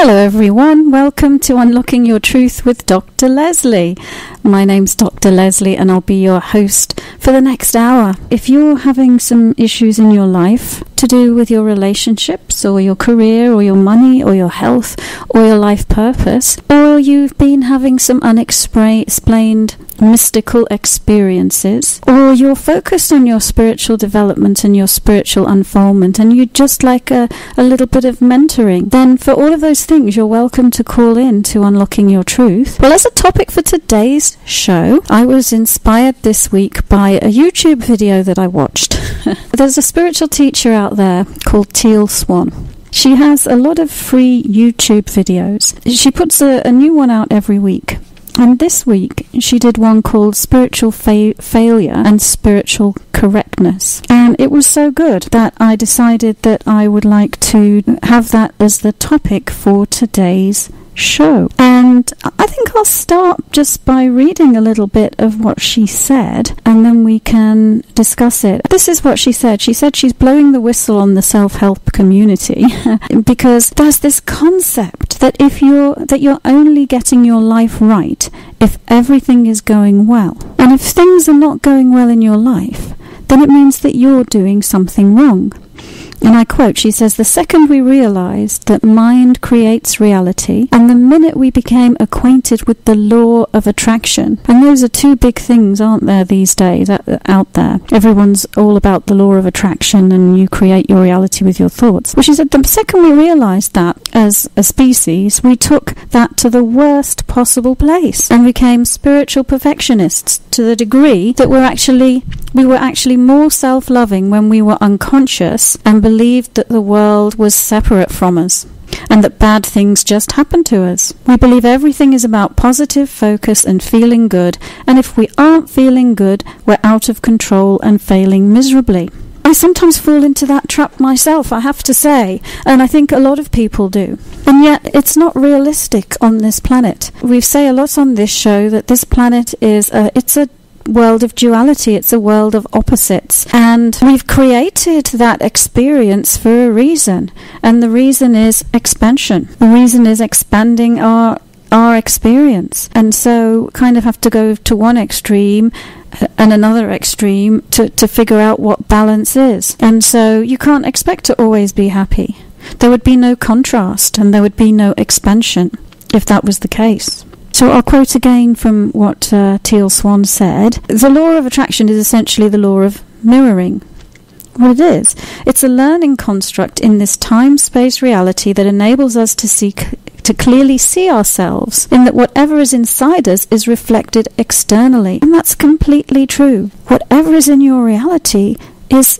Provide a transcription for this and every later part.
Hello everyone, welcome to Unlocking Your Truth with Dr. Leslie. My name's Dr. Leslie and I'll be your host for the next hour. If you're having some issues in your life to do with your relationships or your career or your money or your health or your life purpose, or you've been having some unexplained mystical experiences, or you're focused on your spiritual development and your spiritual unfoldment and you'd just like a little bit of mentoring, then for all of those things you're welcome to call in to Unlocking Your Truth. Well, as a topic for today's show, I was inspired this week by a YouTube video that I watched. There's a spiritual teacher out there called Teal Swan. She has a lot of free YouTube videos. She puts a new one out every week. And this week, she did one called Spiritual Failure and Spiritual Correctness. And it was so good that I decided that I would like to have that as the topic for today's show. And I think I'll start just by reading a little bit of what she said, and then we can discuss it. This is what she said. She said she's blowing the whistle on the self-help community because there's this concept that you're only getting your life right if everything is going well. And if things are not going well in your life, then it means that you're doing something wrong. And I quote, she says, "The second we realized that mind creates reality, and the minute we became acquainted with the law of attraction," and those are two big things, aren't there, these days, out there. Everyone's all about the law of attraction, and you create your reality with your thoughts. Well, she said, the second we realized that, as a species, we took that to the worst possible place, and became spiritual perfectionists to the degree that we were actually more self-loving when we were unconscious and believed that the world was separate from us and that bad things just happened to us. We believe everything is about positive focus and feeling good, and if we aren't feeling good, we're out of control and failing miserably. I sometimes fall into that trap myself, I have to say, and I think a lot of people do. And yet, it's not realistic on this planet. We say a lot on this show that this planet is a world of duality, it's a world of opposites, and we've created that experience for a reason, and the reason is expansion. The reason is expanding our experience, and so kind of have to go to one extreme and another extreme to figure out what balance is. And so you can't expect to always be happy. There would be no contrast and there would be no expansion if that was the case. So I'll quote again from what Teal Swan said. The law of attraction is essentially the law of mirroring. What it is, it's a learning construct in this time-space reality that enables us to clearly see ourselves in that whatever is inside us is reflected externally. And that's completely true. Whatever is in your reality it's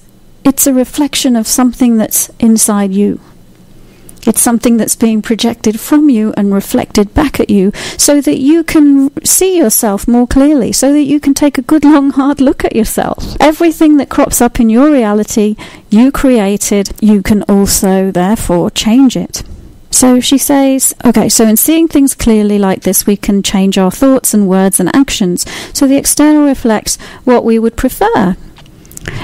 a reflection of something that's inside you. It's something that's being projected from you and reflected back at you so that you can see yourself more clearly, so that you can take a good long hard look at yourself. Everything that crops up in your reality, you created, you can also therefore change it. So she says, okay, so in seeing things clearly like this, we can change our thoughts and words and actions so the external reflects what we would prefer.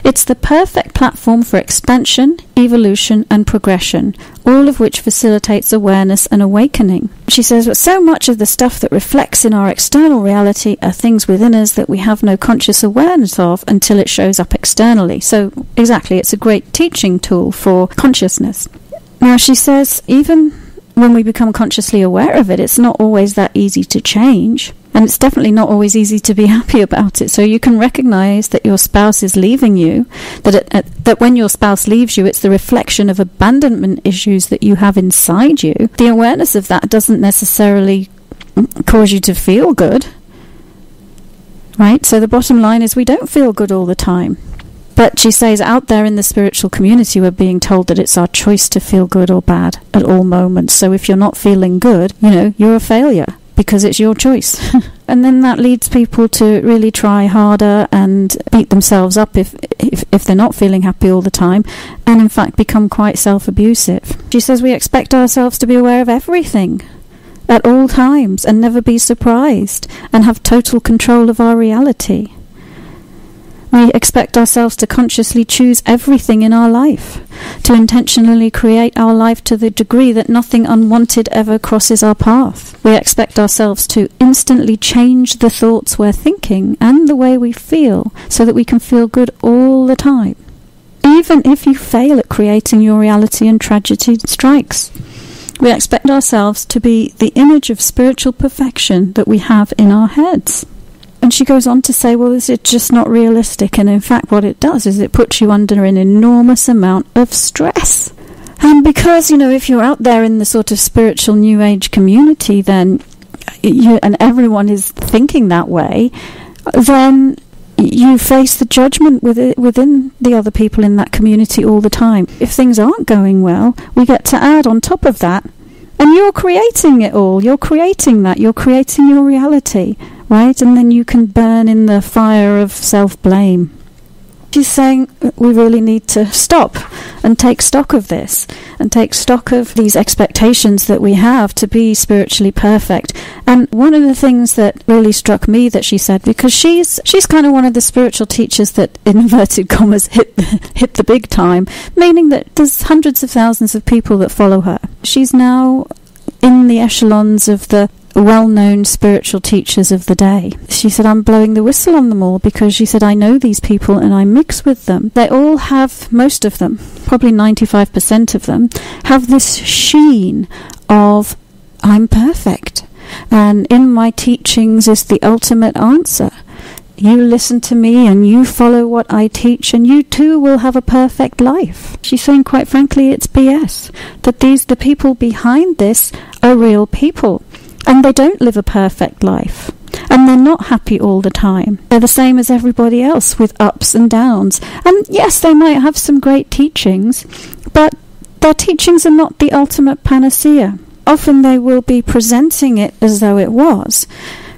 It's the perfect platform for expansion, evolution and progression, all of which facilitates awareness and awakening. She says, but so much of the stuff that reflects in our external reality are things within us that we have no conscious awareness of until it shows up externally. So exactly, it's a great teaching tool for consciousness. Now she says, even when we become consciously aware of it, it's not always that easy to change. And it's definitely not always easy to be happy about it. So you can recognize that your spouse is leaving you, that when your spouse leaves you, it's the reflection of abandonment issues that you have inside you. The awareness of that doesn't necessarily cause you to feel good, right? So the bottom line is we don't feel good all the time. But she says out there in the spiritual community, we're being told that it's our choice to feel good or bad at all moments. So if you're not feeling good, you're a failure, because it's your choice. And then that leads people to really try harder and beat themselves up if they're not feeling happy all the time, and in fact become quite self-abusive. She says we expect ourselves to be aware of everything at all times and never be surprised and have total control of our reality. We expect ourselves to consciously choose everything in our life, to intentionally create our life to the degree that nothing unwanted ever crosses our path. We expect ourselves to instantly change the thoughts we're thinking and the way we feel so that we can feel good all the time. Even if you fail at creating your reality and tragedy strikes. We expect ourselves to be the image of spiritual perfection that we have in our heads. And she goes on to say, well, is it just not realistic? And in fact, what it does is it puts you under an enormous amount of stress. And because, if you're out there in the sort of spiritual New Age community, then and everyone is thinking that way, then you face the judgment within the other people in that community all the time. If things aren't going well, we get to add on top of that, and you're creating it all. You're creating that. You're creating your reality, right? And then you can burn in the fire of self-blame. She's saying we really need to stop and take stock of this, and take stock of these expectations that we have to be spiritually perfect. And one of the things that really struck me that she said, because she's kind of one of the spiritual teachers that, in inverted commas, hit the big time, meaning that there's hundreds of thousands of people that follow her. She's now in the echelons of the well-known spiritual teachers of the day. She said, I'm blowing the whistle on them all, because she said, I know these people and I mix with them. They all have, most of them, probably 95% of them, have this sheen of, I'm perfect. And in my teachings is the ultimate answer. You listen to me and you follow what I teach, and you too will have a perfect life. She's saying, quite frankly, it's BS. That the people behind this are real people. And they don't live a perfect life. And they're not happy all the time. They're the same as everybody else, with ups and downs. And yes, they might have some great teachings, but their teachings are not the ultimate panacea. Often they will be presenting it as though it was.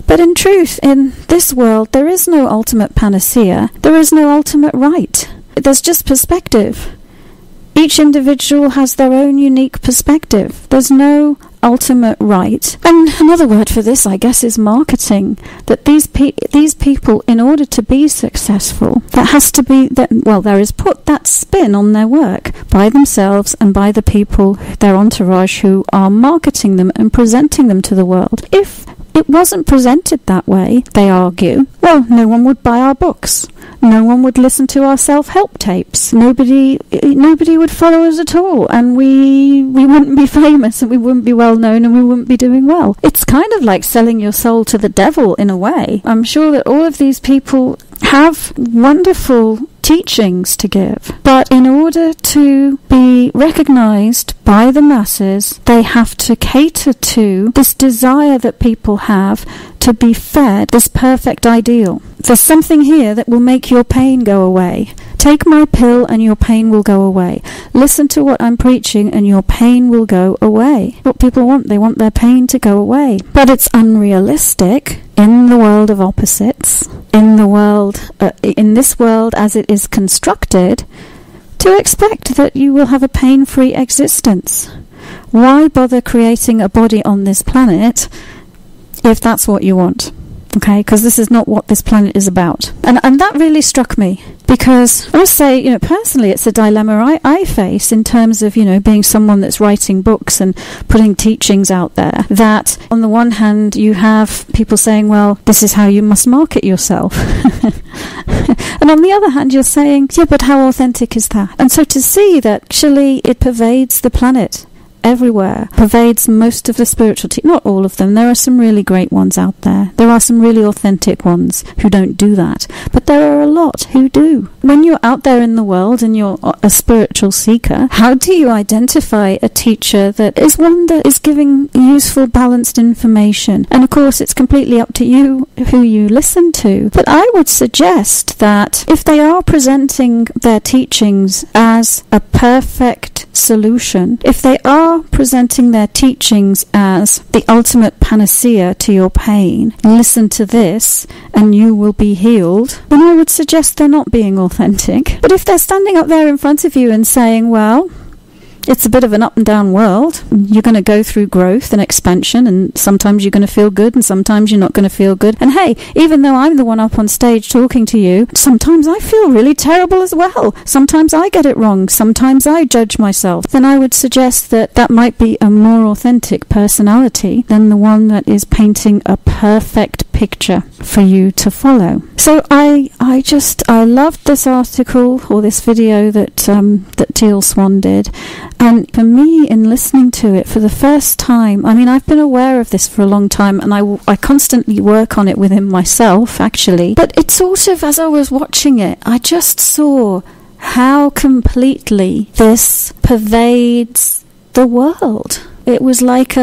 But in truth, in this world, there is no ultimate panacea. There is no ultimate right. There's just perspective. Each individual has their own unique perspective. There's no ultimate right. And another word for this, I guess, is marketing. That these people, in order to be successful, that has to be there is put that spin on their work by themselves and by the people, their entourage, who are marketing them and presenting them to the world. If it wasn't presented that way, they argue, well, no one would buy our books. No one would listen to our self-help tapes. Nobody would follow us at all, and we wouldn't be famous, and we wouldn't be well known, and we wouldn't be doing well. It's kind of like selling your soul to the devil in a way. I'm sure that all of these people have wonderful teachings to give, but in order to be recognized by the masses, they have to cater to this desire that people have to be fed this perfect ideal. There's something here that will make your pain go away. Take my pill and your pain will go away. Listen to what I'm preaching and your pain will go away. What people want, they want their pain to go away. But it's unrealistic in the world of opposites, in this world as it is constructed, to expect that you will have a pain-free existence. Why bother creating a body on this planet if that's what you want? Okay, because this is not what this planet is about. And that really struck me, because I must say, personally, it's a dilemma I face in terms of, being someone that's writing books and putting teachings out there. That, on the one hand, you have people saying, well, this is how you must market yourself. And on the other hand, you're saying, yeah, but how authentic is that? And so to see that actually it pervades the planet, everywhere, pervades most of the spiritual not all of them. There are some really great ones out there. There are some really authentic ones who don't do that. But there are a lot who do. When you're out there in the world and you're a spiritual seeker, how do you identify a teacher that is one that is giving useful, balanced information? And of course, it's completely up to you who you listen to. But I would suggest that if they are presenting their teachings as a perfect solution, if they are presenting their teachings as the ultimate panacea to your pain, listen to this and you will be healed, then I would suggest they're not being authentic. But if they're standing up there in front of you and saying, well, It's a bit of an up and down world. You're going to go through growth and expansion, and sometimes you're going to feel good and sometimes you're not going to feel good. And hey, even though I'm the one up on stage talking to you, sometimes I feel really terrible as well. Sometimes I get it wrong. Sometimes I judge myself. Then I would suggest that that might be a more authentic personality than the one that is painting a perfect picture for you to follow. So I loved this article or this video that Teal Swan did. And for me, in listening to it for the first time, I mean, I've been aware of this for a long time, and I constantly work on it within myself, actually. But it's sort of, as I was watching it, I just saw how completely this pervades the world. It was like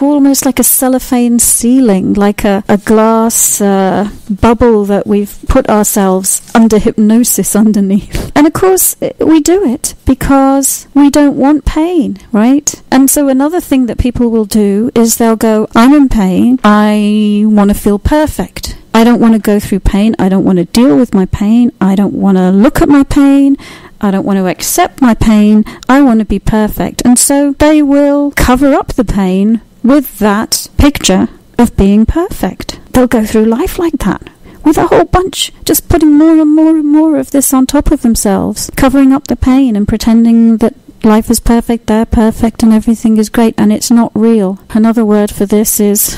almost like a cellophane ceiling, like a glass bubble that we've put ourselves under hypnosis underneath. And of course, we do it because we don't want pain, right? And so another thing that people will do is they'll go, I'm in pain, I want to feel perfect. I don't want to go through pain, I don't want to deal with my pain, I don't want to look at my pain, I don't want to accept my pain, I want to be perfect. And so they will cover up the pain with that picture of being perfect. They'll go through life like that, with a whole bunch, just putting more and more and more of this on top of themselves, covering up the pain and pretending that life is perfect, they're perfect, and everything is great, and it's not real. Another word for this is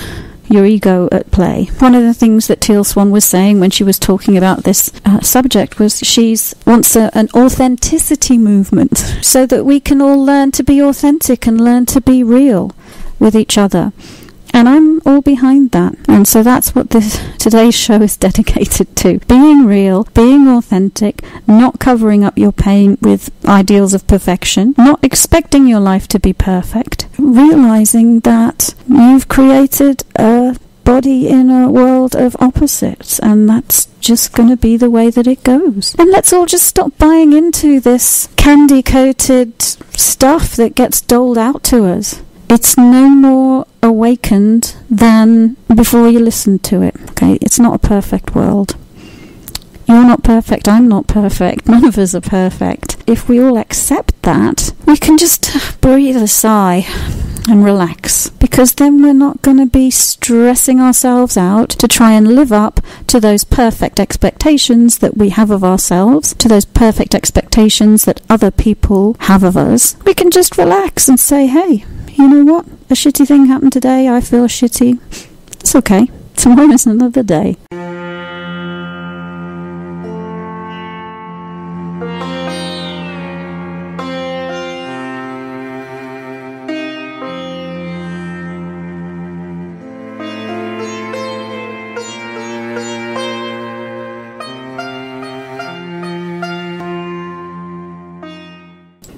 your ego at play. One of the things that Teal Swan was saying when she was talking about this subject was she wants an authenticity movement so that we can all learn to be authentic and learn to be real with each other. And I'm all behind that. And so that's what today's show is dedicated to. Being real, being authentic, not covering up your pain with ideals of perfection, not expecting your life to be perfect, realizing that you've created a body in a world of opposites, and that's just going to be the way that it goes. And let's all just stop buying into this candy-coated stuff that gets doled out to us. It's no more awakened than before you listened to it. Okay, it's not a perfect world. You're not perfect, I'm not perfect, none of us are perfect. If we all accept that, we can just breathe a sigh and relax, because then we're not going to be stressing ourselves out to try and live up to those perfect expectations that we have of ourselves, to those perfect expectations that other people have of us. We can just relax and say, hey, you know what? A shitty thing happened today. I feel shitty. It's okay. Tomorrow's another day.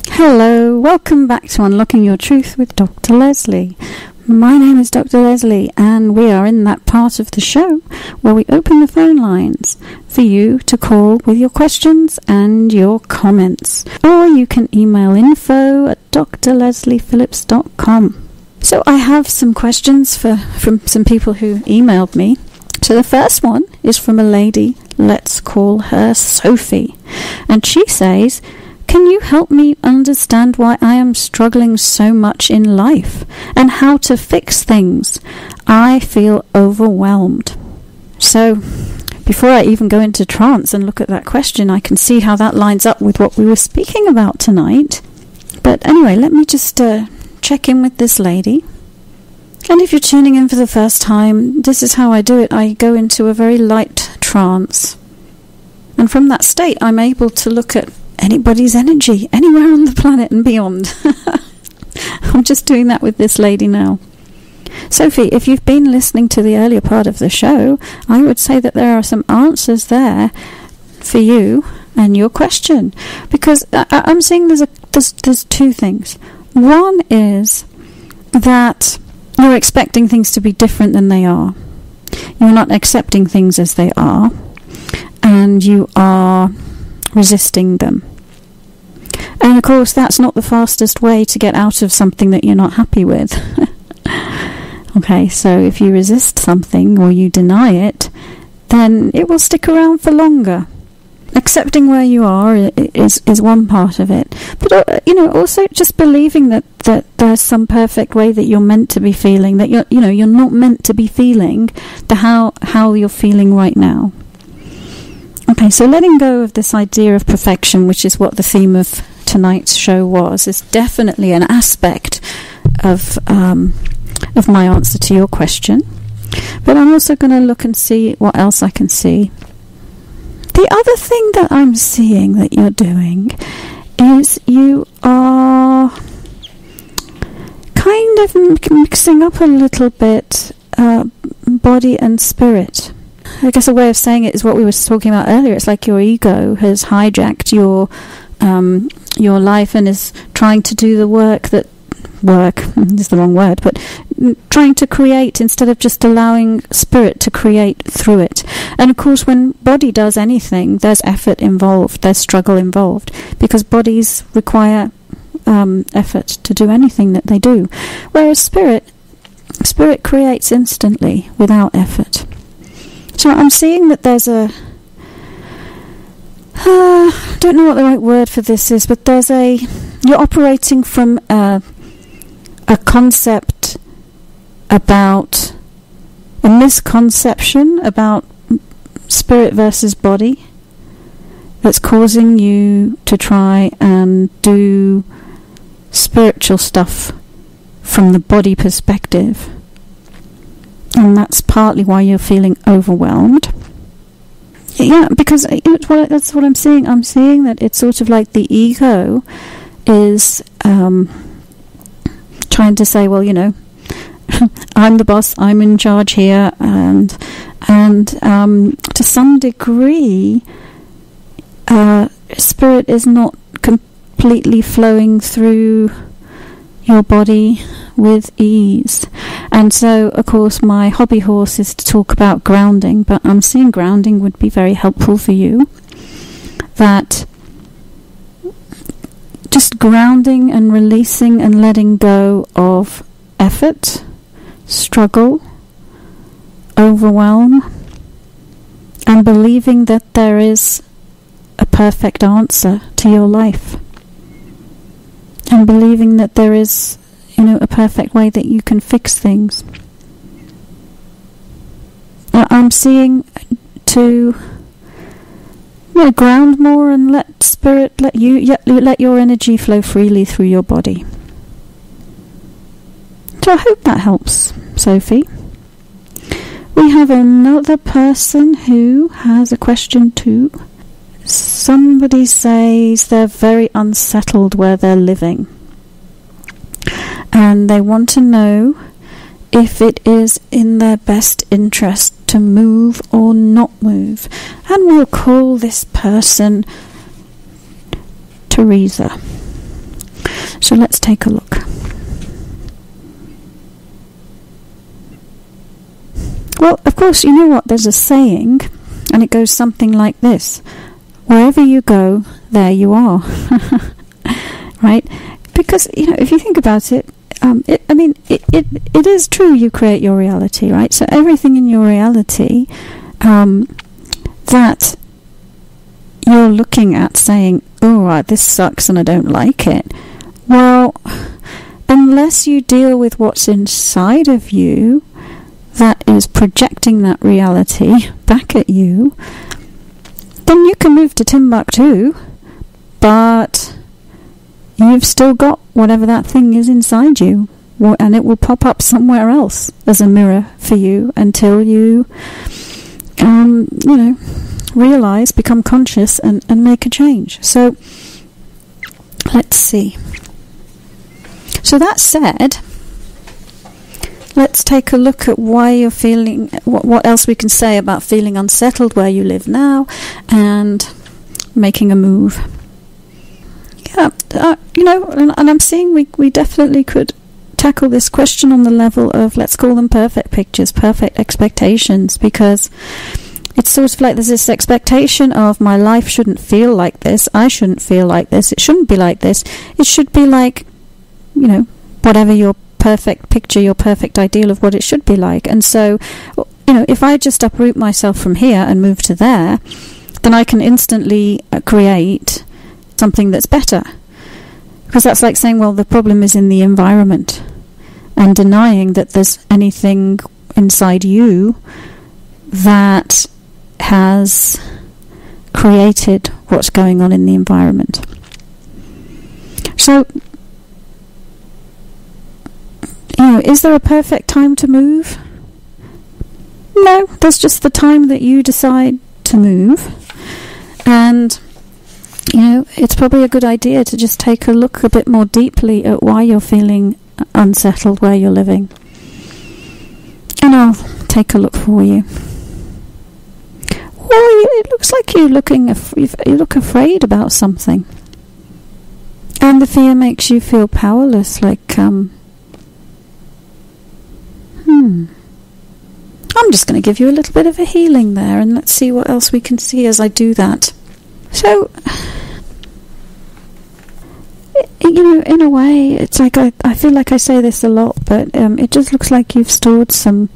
Hello, welcome back to Unlocking Your Truth with Dr. Leslie. My name is Dr. Leslie, and we are in that part of the show where we open the phone lines for you to call with your questions and your comments. Or you can email info@drlesliephillips.com. So I have some questions from some people who emailed me. So the first one is from a lady, let's call her Sophie. And she says, can you help me understand why I am struggling so much in life and how to fix things? I feel overwhelmed. So, before I even go into trance and look at that question, I can see how that lines up with what we were speaking about tonight. But anyway, let me just check in with this lady. And if you're tuning in for the first time, this is how I do it. I go into a very light trance. And from that state, I'm able to look at anybody's energy anywhere on the planet and beyond. I'm just doing that with this lady now. Sophie, if you've been listening to the earlier part of the show, I would say that there are some answers there for you and your question, because I'm seeing there's two things. One is that you're expecting things to be different than they are. You're not accepting things as they are, and you are resisting them. And of course, that's not the fastest way to get out of something that you're not happy with. Okay, so if you resist something or you deny it, then it will stick around for longer. Accepting where you are is one part of it, But also just believing that there's some perfect way that you're meant to be feeling, that you're not meant to be feeling how you're feeling right now. Okay, so letting go of this idea of perfection, which is what the theme of tonight's show was, is definitely an aspect of my answer to your question. But I'm also going to look and see what else I can see. The other thing that I'm seeing that you're doing is you are kind of mixing up a little bit body and spirit. I guess a way of saying it is what we were talking about earlier. It's like your ego has hijacked your life and is trying to do the work is the wrong word, but trying to create instead of just allowing spirit to create through it. And of course, when body does anything, there's effort involved, there's struggle involved, because bodies require effort to do anything that they do, whereas spirit creates instantly without effort. So I'm seeing that there's I don't know what the right word for this is, but you're operating from a concept about a misconception about spirit versus body that's causing you to try and do spiritual stuff from the body perspective. And that's partly why you're feeling overwhelmed. Yeah, because that's what I'm seeing. I'm seeing that it's sort of like the ego is trying to say, well, I'm the boss, I'm in charge here, and to some degree, spirit is not completely flowing through your body with ease. And so, of course, my hobby horse is to talk about grounding, but I'm seeing grounding would be very helpful for you. That just grounding and releasing and letting go of effort, struggle, overwhelm, and believing that there is a perfect answer to your life, and believing that there is a perfect way that you can fix things. I'm seeing to ground more and let spirit, let your energy flow freely through your body. So I hope that helps, Sophie. We have another person who has a question too. Somebody says they're very unsettled where they're living, and they want to know if it is in their best interest to move or not move. And we'll call this person Teresa. So let's take a look. Well, of course, you know what? There's a saying, and it goes something like this: wherever you go, there you are. Right? Because, if you think about it, it is true, you create your reality, right? So everything in your reality that you're looking at saying, oh, right, this sucks and I don't like it. Well, unless you deal with what's inside of you that is projecting that reality back at you, then you can move to Timbuktu, but you've still got whatever that thing is inside you, and it will pop up somewhere else as a mirror for you until you, realize, become conscious, and make a change. So, let's see. So that said, let's take a look at why you're feeling, what else we can say about feeling unsettled where you live now, and making a move. Yeah, and I'm seeing we definitely could tackle this question on the level of, let's call them perfect pictures, perfect expectations, because it's sort of like there's this expectation of, my life shouldn't feel like this, I shouldn't feel like this, it shouldn't be like this, it should be like, whatever your perfect picture, your perfect ideal of what it should be like. And so, if I just uproot myself from here and move to there, then I can instantly create something that's better. Because that's like saying, well, the problem is in the environment, and denying that there's anything inside you that has created what's going on in the environment. So, is there a perfect time to move? No, there's just the time that you decide to move. And, it's probably a good idea to just take a look a bit more deeply at why you're feeling unsettled where you're living. And I'll take a look for you. Well, it looks like you look afraid about something. And the fear makes you feel powerless, like, I'm just going to give you a little bit of a healing there, and let's see what else we can see as I do that. So, in a way, it's like I feel like I say this a lot, but it just looks like you've stored some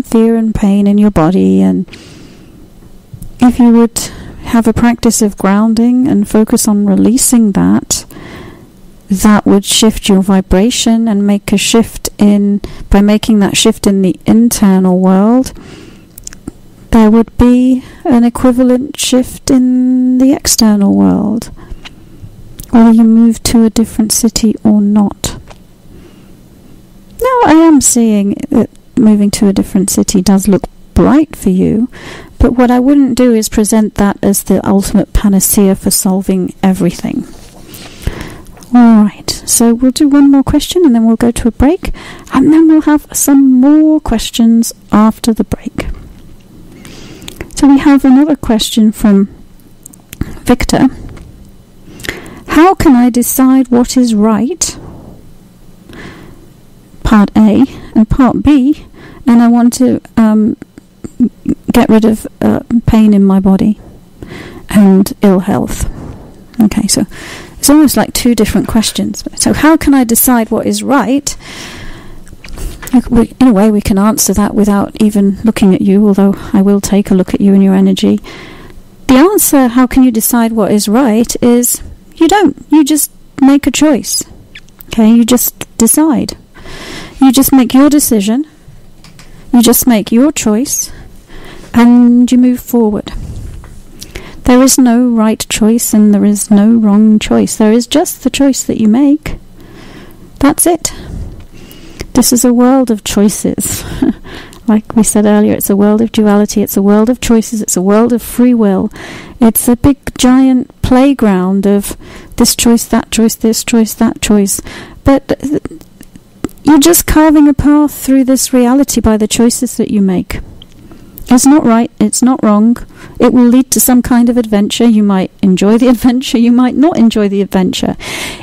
fear and pain in your body, and if you would have a practice of grounding and focus on releasing that would shift your vibration and make a shift by making that shift in the internal world, there would be an equivalent shift in the external world, whether you move to a different city or not. Now, I am seeing that moving to a different city does look bright for you, but what I wouldn't do is present that as the ultimate panacea for solving everything. Alright, so we'll do one more question and then we'll go to a break, and then we'll have some more questions after the break. So we have another question from Victor. How can I decide what is right? Part A and Part B, and I want to get rid of pain in my body and ill health. Okay, so it's almost like two different questions. So how can I decide what is right? In a way, we can answer that without even looking at you, although I will take a look at you and your energy. The answer, how can you decide what is right, is you don't. You just make a choice. Okay, you just decide. You just make your decision. You just make your choice, and you move forward. There is no right choice and there is no wrong choice. There is just the choice that you make. That's it. This is a world of choices. Like we said earlier, it's a world of duality, it's a world of choices, it's a world of free will. It's a big giant playground of this choice, that choice, this choice, that choice. But you're just carving a path through this reality by the choices that you make. It's not right, it's not wrong. It will lead to some kind of adventure. You might enjoy the adventure, you might not enjoy the adventure.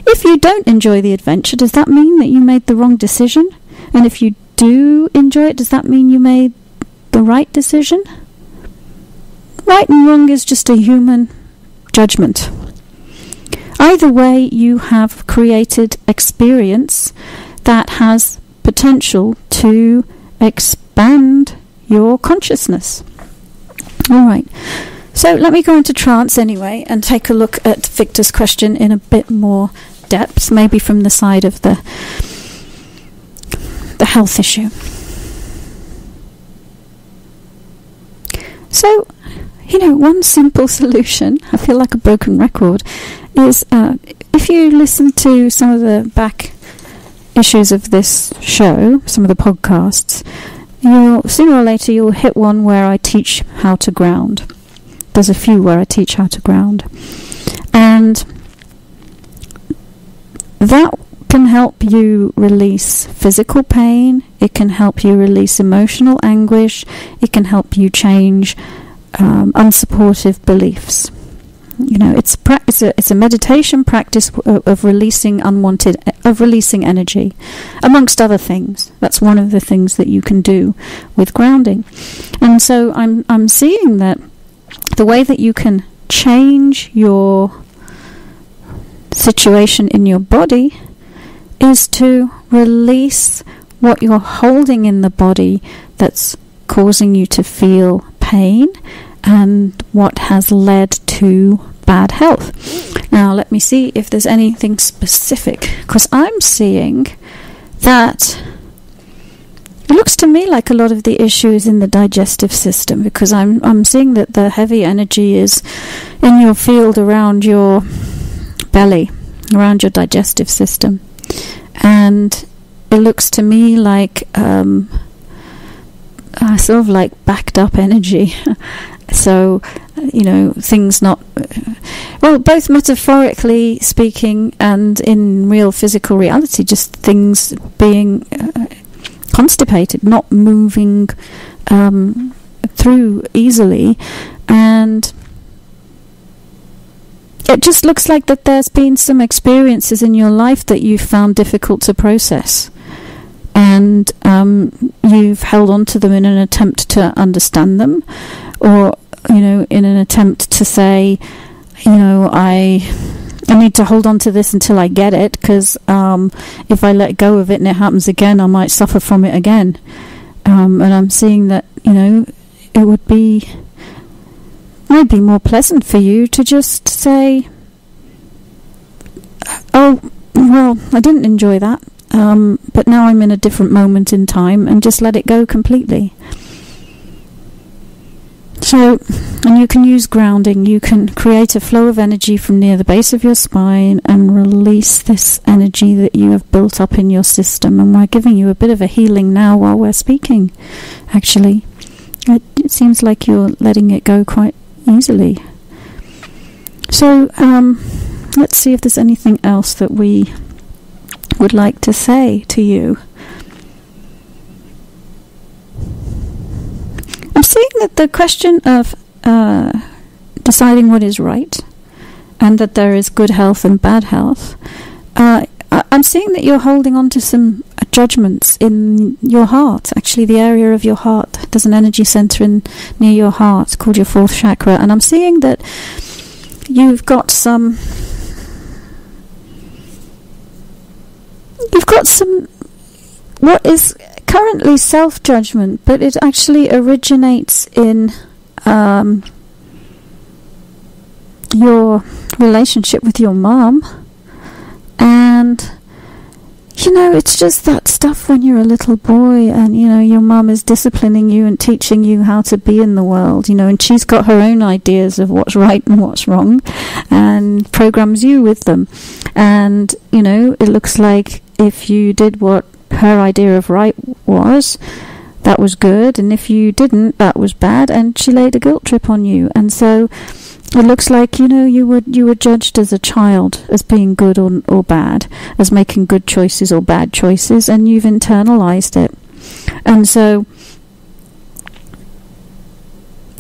If you don't enjoy the adventure, does that mean that you made the wrong decision? And if you do enjoy it, does that mean you made the right decision? Right and wrong is just a human judgment. Either way, you have created experience that has potential to expand your consciousness. Alright, so let me go into trance anyway and take a look at Victor's question in a bit more depth, maybe from the side of the health issue. So, one simple solution, I feel like a broken record, is if you listen to some of the back issues of this show, some of the podcasts, sooner or later you'll hit one where I teach how to ground. There's a few where I teach how to ground. And that can help you release physical pain, it can help you release emotional anguish, it can help you change unsupportive beliefs. It's a meditation practice of releasing releasing energy, amongst other things. That's one of the things that you can do with grounding. And so I'm seeing that the way that you can change your situation in your body is to release what you're holding in the body that's causing you to feel pain and what has led to bad health. Now, let me see if there's anything specific, because I'm seeing that it looks to me like a lot of the issue is in the digestive system, because I'm seeing that the heavy energy is in your field around your belly, around your digestive system. And it looks to me like sort of like backed up energy. So, things not... well, both metaphorically speaking and in real physical reality, just things being constipated, not moving through easily. And it just looks like that there's been some experiences in your life that you've found difficult to process. And you've held on to them in an attempt to understand them, or in an attempt to say, I need to hold on to this until I get it, because if I let go of it and it happens again, I might suffer from it again. And I'm seeing that it would be maybe more pleasant for you to just say, oh, well, I didn't enjoy that, but now I'm in a different moment in time, and just let it go completely. So, and you can use grounding. You can create a flow of energy from near the base of your spine and release this energy that you have built up in your system. And we're giving you a bit of a healing now while we're speaking, actually. It seems like you're letting it go quite easily. So, let's see if there's anything else that we would like to say to you. I'm seeing that the question of deciding what is right, and that there is good health and bad health, I'm seeing that you're holding on to some judgments in your heart, actually the area of your heart. There's an energy center near your heart called your fourth chakra, and I'm seeing that you've got some what is currently self-judgment, but it actually originates in your relationship with your mom. And it's just that stuff when you're a little boy, and your mom is disciplining you and teaching you how to be in the world, and she's got her own ideas of what's right and what's wrong, and programs you with them. And it looks like if you did what her idea of right was, that was good, and if you didn't, that was bad, and she laid a guilt trip on you. And so it looks like you were judged as a child as being good or bad, as making good choices or bad choices, and you've internalized it. And so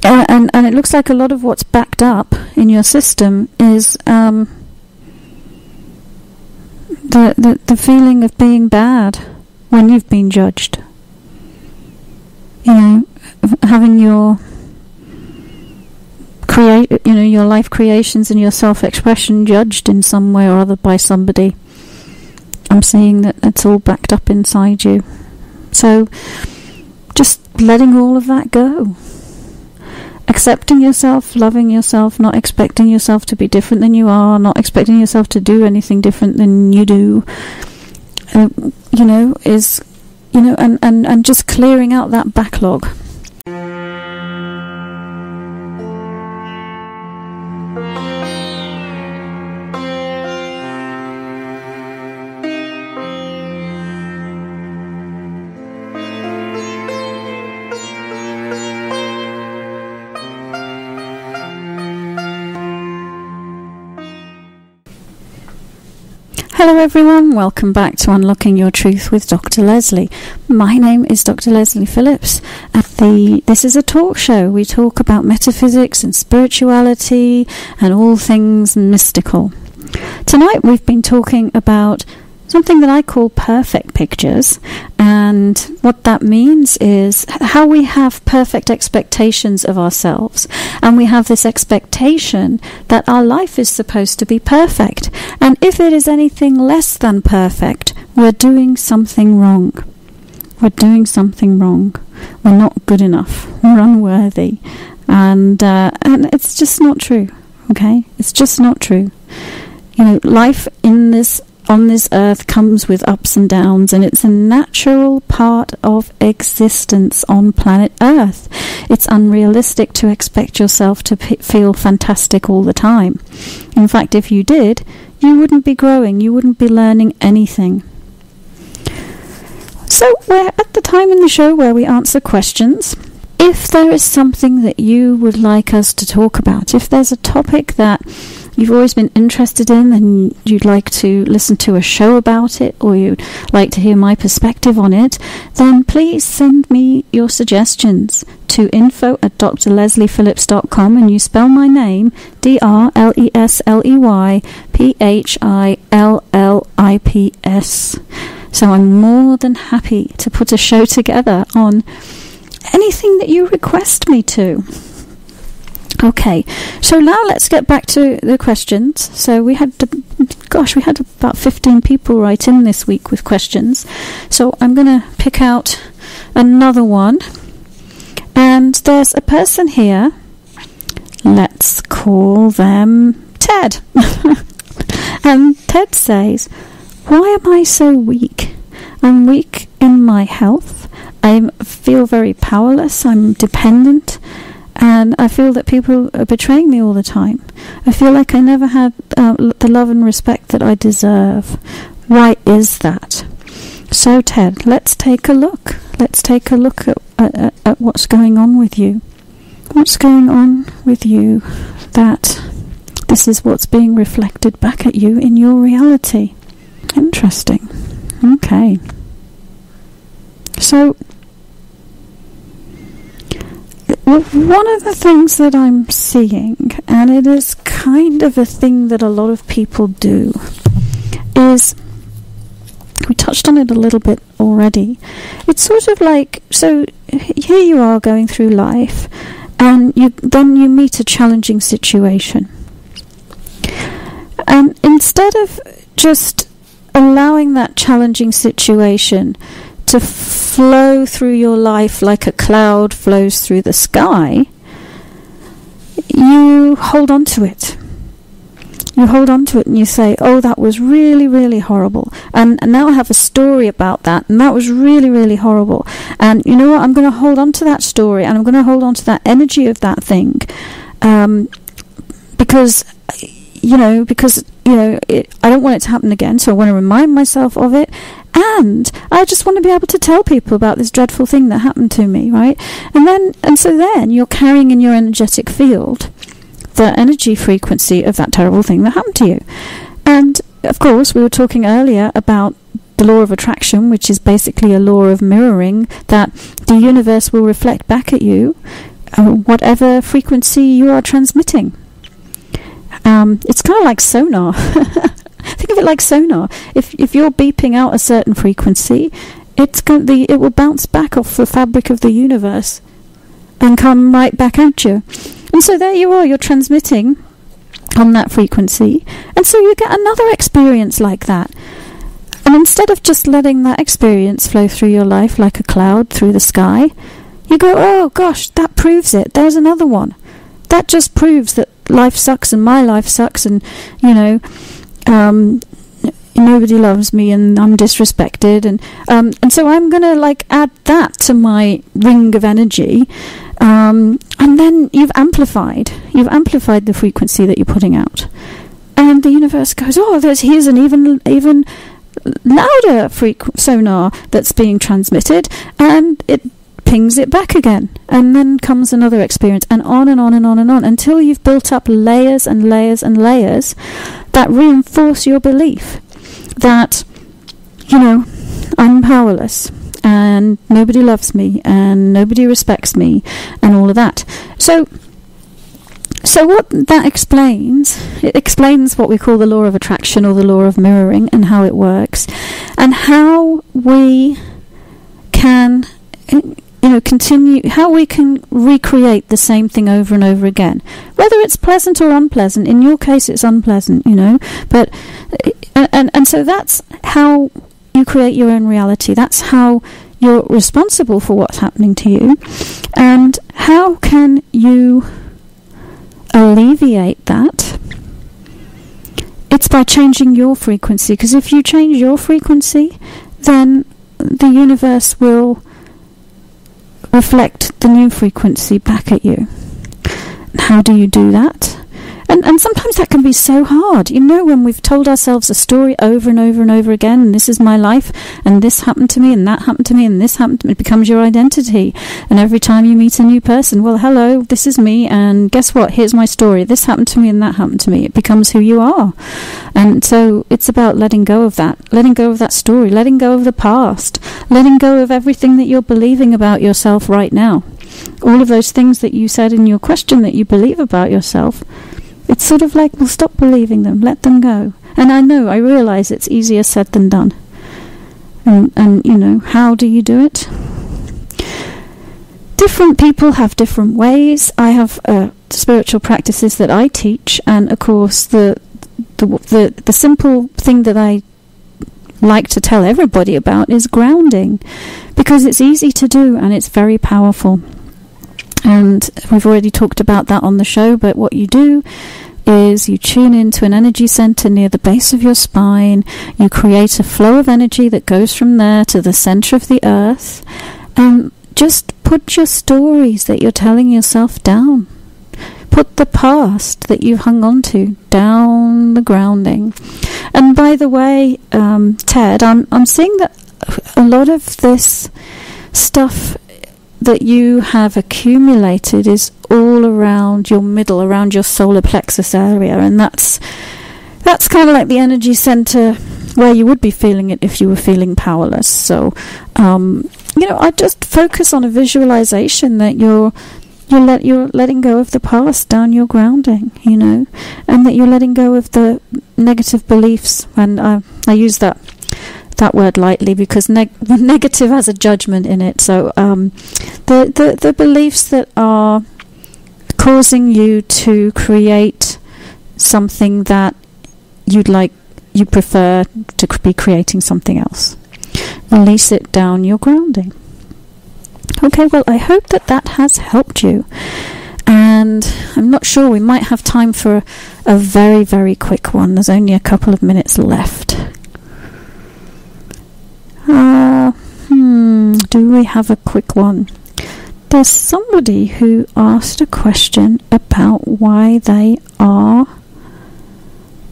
and it looks like a lot of what's backed up in your system is the feeling of being bad when you've been judged. Having your your life creations and your self-expression judged in some way or other by somebody. I'm seeing that it's all backed up inside you. So just letting all of that go. Accepting yourself, loving yourself, not expecting yourself to be different than you are, not expecting yourself to do anything different than you do, and just clearing out that backlog. Hello everyone, welcome back to Unlocking Your Truth with Dr. Leslie. My name is Dr. Leslie Phillips, and this is a talk show. We talk about metaphysics and spirituality and all things mystical. Tonight we've been talking about something that I call perfect pictures, and what that means is how we have perfect expectations of ourselves, and we have this expectation that our life is supposed to be perfect, and if it is anything less than perfect, we're doing something wrong. We're doing something wrong. We're not good enough. We're unworthy, and it's just not true. Okay, it's just not true. life on this earth comes with ups and downs, and it's a natural part of existence on planet Earth. It's unrealistic to expect yourself to feel fantastic all the time. In fact, if you did, you wouldn't be growing, you wouldn't be learning anything. So we're at the time in the show where we answer questions. If there is something that you would like us to talk about, if there's a topic that you've always been interested in and you'd like to listen to a show about it, or you'd like to hear my perspective on it, then please send me your suggestions to info@drlesleyphillips.com, and you spell my name DRLESLEYPHILLIPS. So I'm more than happy to put a show together on anything that you request me to. Okay, so now let's get back to the questions. So we had about 15 people write in this week with questions. So I'm going to pick out another one. And there's a person here. Let's call them Ted. And Ted says, "Why am I so weak? I'm weak in my health. I feel very powerless. I'm dependent. And I feel that people are betraying me all the time. I feel like I never had the love and respect that I deserve. Why is that?" So, Ted, let's take a look. Let's take a look at what's going on with you. What's going on with you that this is what's being reflected back at you in your reality. Interesting. Okay. So, one of the things that I'm seeing, and it is kind of a thing that a lot of people do, is, we touched on it a little bit already, it's sort of like, so here you are going through life, and then you meet a challenging situation. And instead of just allowing that challenging situation to flow through your life like a cloud flows through the sky, you hold on to it. You hold on to it and you say, "Oh, that was really, really horrible. And now I have a story about that, and that was really, really horrible. And you know what? I'm going to hold on to that story, and I'm going to hold on to that energy of that thing, because I don't want it to happen again, so I want to remind myself of it, and I just want to be able to tell people about this dreadful thing that happened to me," right? And so then you're carrying in your energetic field the energy frequency of that terrible thing that happened to you. And of course, we were talking earlier about the law of attraction, which is basically a law of mirroring, that the universe will reflect back at you whatever frequency you are transmitting. It's kind of like sonar. Think of it like sonar. If you're beeping out a certain frequency, it will bounce back off the fabric of the universe and come right back at you. And so there you are, you're transmitting on that frequency, and so you get another experience like that. And instead of just letting that experience flow through your life like a cloud through the sky, you go, "Oh gosh, that proves it. There's another one. That just proves that life sucks and my life sucks, and nobody loves me and I'm disrespected, and so I'm gonna add that to my ring of energy, and then you've amplified the frequency that you're putting out, and the universe goes, "Oh, here's an even louder sonar that's being transmitted," and it pings it back again, and then comes another experience, and on and on and on and on, until you've built up layers and layers and layers that reinforce your belief that, I'm powerless, and nobody loves me, and nobody respects me, and all of that. So what that explains, it explains what we call the law of attraction, or the law of mirroring, and how it works, and how we can how we can recreate the same thing over and over again, whether it's pleasant or unpleasant. In your case, it's unpleasant, but and so that's how you create your own reality. That's how you're responsible for what's happening to you. And how can you alleviate that? it's by changing your frequency, because if you change your frequency, then the universe will reflect the new frequency back at you. How do you do that? And sometimes that can be so hard. You know, when we've told ourselves a story over and over and over again, and this is my life, and this happened to me, and that happened to me, and this happened to me, it becomes your identity. And every time you meet a new person, well, hello, this is me, and guess what? Here's my story. This happened to me, and that happened to me. It becomes who you are. And so it's about letting go of that. Letting go of that story. Letting go of the past. Letting go of everything that you're believing about yourself right now. All of those things that you said in your question that you believe about yourself, it's sort of like, well, stop believing them, let them go. And I realize it's easier said than done. And you know, how do you do it? Different people have different ways. I have spiritual practices that I teach, and of course the simple thing that I like to tell everybody about is grounding, because it's easy to do and it's very powerful. And we've already talked about that on the show, but what you do is you tune into an energy center near the base of your spine. You create a flow of energy that goes from there to the center of the earth, and just put your stories that you're telling yourself down. Put the past that you've hung on to down the grounding. And by the way, Ted, I'm seeing that a lot of this stuff that you have accumulated is all around your middle, around your solar plexus area, and that's kind of like the energy center where you would be feeling it if you were feeling powerless. So, you know, I just focus on a visualization that you're letting go of the past down your grounding, you know, and that you're letting go of the negative beliefs. And I use that word lightly because negative has a judgment in it. So the beliefs that are causing you to create something that you prefer to be creating something else. Release it down your grounding. Okay, well, I hope that has helped you. And I'm not sure, we might have time for a very, very quick one. There's only a couple of minutes left. Do we have a quick one? There's somebody who asked a question about why they are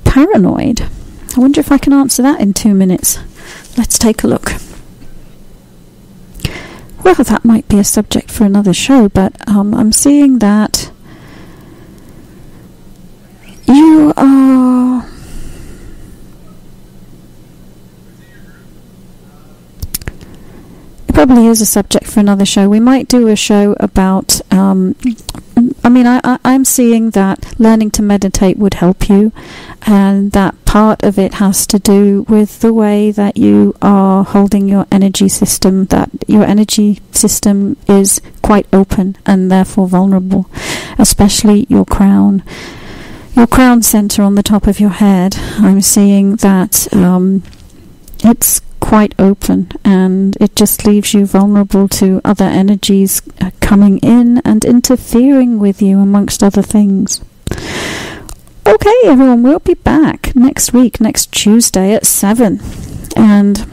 paranoid. I wonder if I can answer that in 2 minutes. Let's take a look. Well, that might be a subject for another show, but I'm seeing that you are... It probably is a subject for another show. We might do a show about... I'm seeing that learning to meditate would help you, and that part of it has to do with the way that you are holding your energy system, that your energy system is quite open and therefore vulnerable, especially your crown center on the top of your head. I'm seeing that it's quite open, and it just leaves you vulnerable to other energies coming in and interfering with you, amongst other things. Okay, everyone, we'll be back next week, next Tuesday at 7. And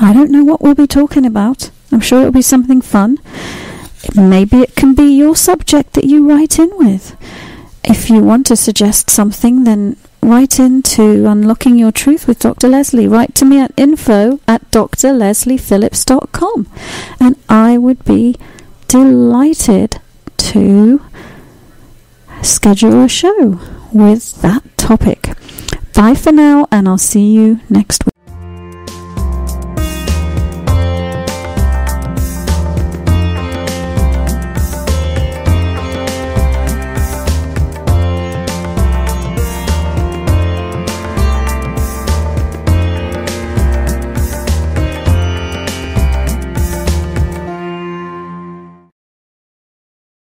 I don't know what we'll be talking about. I'm sure it'll be something fun. Maybe it can be your subject that you write in with. If you want to suggest something, then write into Unlocking Your Truth with Dr. Leslie. Write to me at info@drlesliephillips.com, and I would be delighted to schedule a show with that topic. Bye for now, and I'll see you next week.